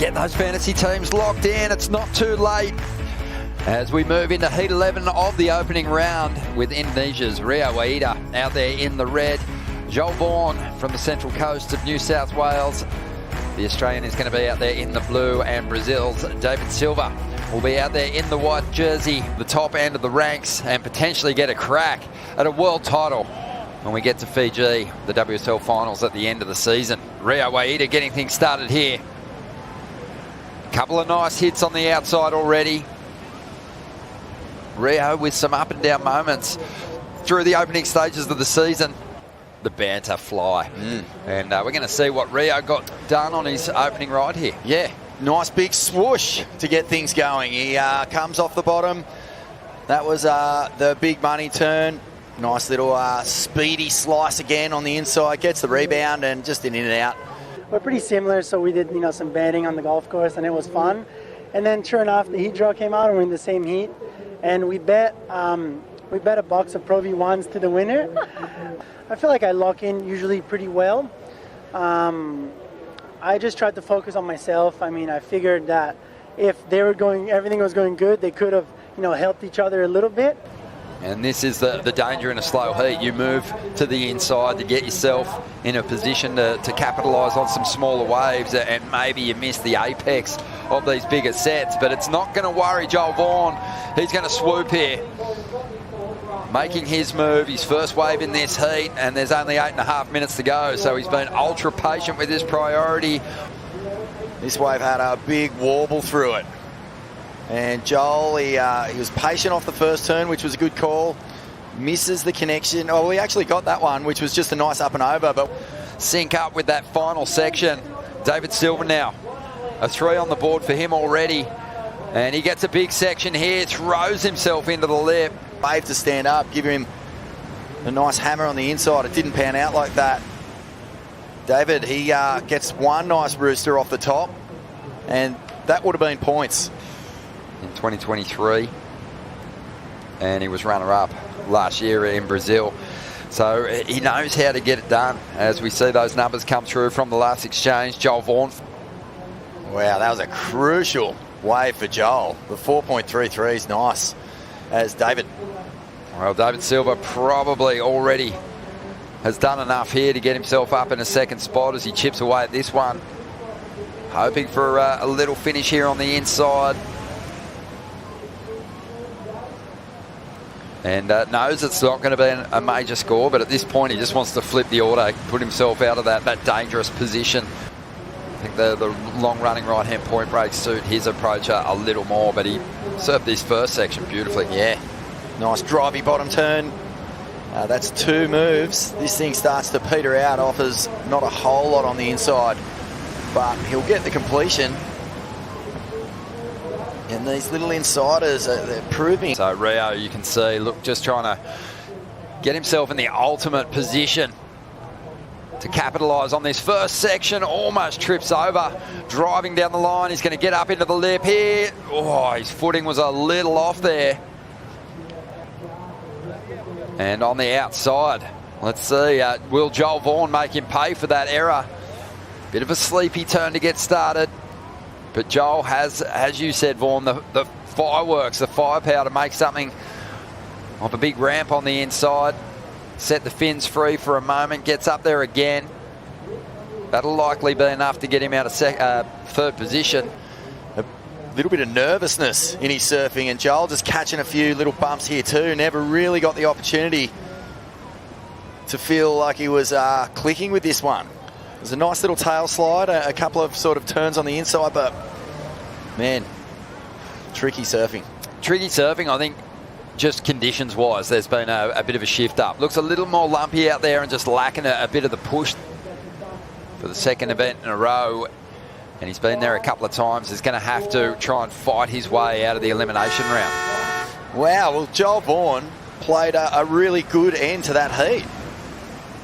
Get those fantasy teams locked in. It's not too late. As we move into Heat 11 of the opening round with Indonesia's Rio Waida out there in the red. J.Vaughan from the central coast of New South Wales. The Australian is going to be out there in the blue, and Brazil's Deivid Silva will be out there in the white jersey, the top end of the ranks, and potentially get a crack at a world title when we get to Fiji, the WSL finals at the end of the season. Rio Waida getting things started here. A couple of nice hits on the outside already. Rio with some up and down moments through the opening stages of the season. The banter fly. And we're going to see what Rio got done on his opening ride here. Yeah, nice big swoosh to get things going. He comes off the bottom. That was the big money turn. Nice little speedy slice again on the inside. Gets the rebound and just in and out. We're pretty similar, so we did some betting on the golf course, and it was fun. And then sure enough, the heat draw came out, and we're in the same heat. And we bet a box of Pro V1s to the winner. I feel like I lock in usually pretty well. I just tried to focus on myself. I mean, I figured that if everything was going good, they could have, helped each other a little bit. And this is the danger in a slow heat. You move to the inside to get yourself in a position to capitalise on some smaller waves, and maybe you miss the apex of these bigger sets. But it's not going to worry J.Vaughan. He's going to swoop here, making his move, his first wave in this heat, and there's only 8.5 minutes to go. So he's been ultra patient with his priority. This wave had a big warble through it. And Joel, he was patient off the first turn, which was a good call. Misses the connection. Oh, he actually got that one, which was just a nice up and over. But sync up with that final section. Deivid Silva now. A 3 on the board for him already. And he gets a big section here, throws himself into the lip. Wave to stand up, give him a nice hammer on the inside. It didn't pan out like that. David, he gets one nice rooster off the top, and that would have been points. In 2023, and he was runner-up last year in Brazil. So he knows how to get it done as we see those numbers come through from the last exchange. J.Vaughan. Wow, that was a crucial wave for Joel. The 4.33 is nice as David. Well, Deivid Silva probably already has done enough here to get himself up in a second spot as he chips away at this one. Hoping for a little finish here on the inside. And knows it's not going to be a major score, but at this point he just wants to flip the auto, put himself out of that dangerous position. I think the long-running right-hand point break suit his approach a little more, but he served this first section beautifully. Yeah, nice drivey bottom turn. That's 2 moves. This thing starts to peter out, offers not a whole lot on the inside, but he'll get the completion. And these little insiders, they're proving. So Rio, you can see, look, just trying to get himself in the ultimate position to capitalise on this first section. Almost trips over, driving down the line. He's going to get up into the lip here. Oh, his footing was a little off there. And on the outside, let's see, will J.Vaughan make him pay for that error? Bit of a sleepy turn to get started. But Joel has, as you said, Vaughan, the fireworks, the firepower to make something of a big ramp on the inside. Set the fins free for a moment, gets up there again. That'll likely be enough to get him out of third position. A little bit of nervousness in his surfing, and Joel just catching a few little bumps here too. Never really got the opportunity to feel like he was clicking with this one. It was a nice little tail slide, a couple of sort of turns on the inside, but man, tricky surfing. Tricky surfing, I think, just conditions-wise, there's been a bit of a shift up. Looks a little more lumpy out there and just lacking a bit of the push for the second event in a row. And he's been there a couple of times. He's going to have to try and fight his way out of the elimination round. Wow, well, J.Vaughan played a really good end to that heat.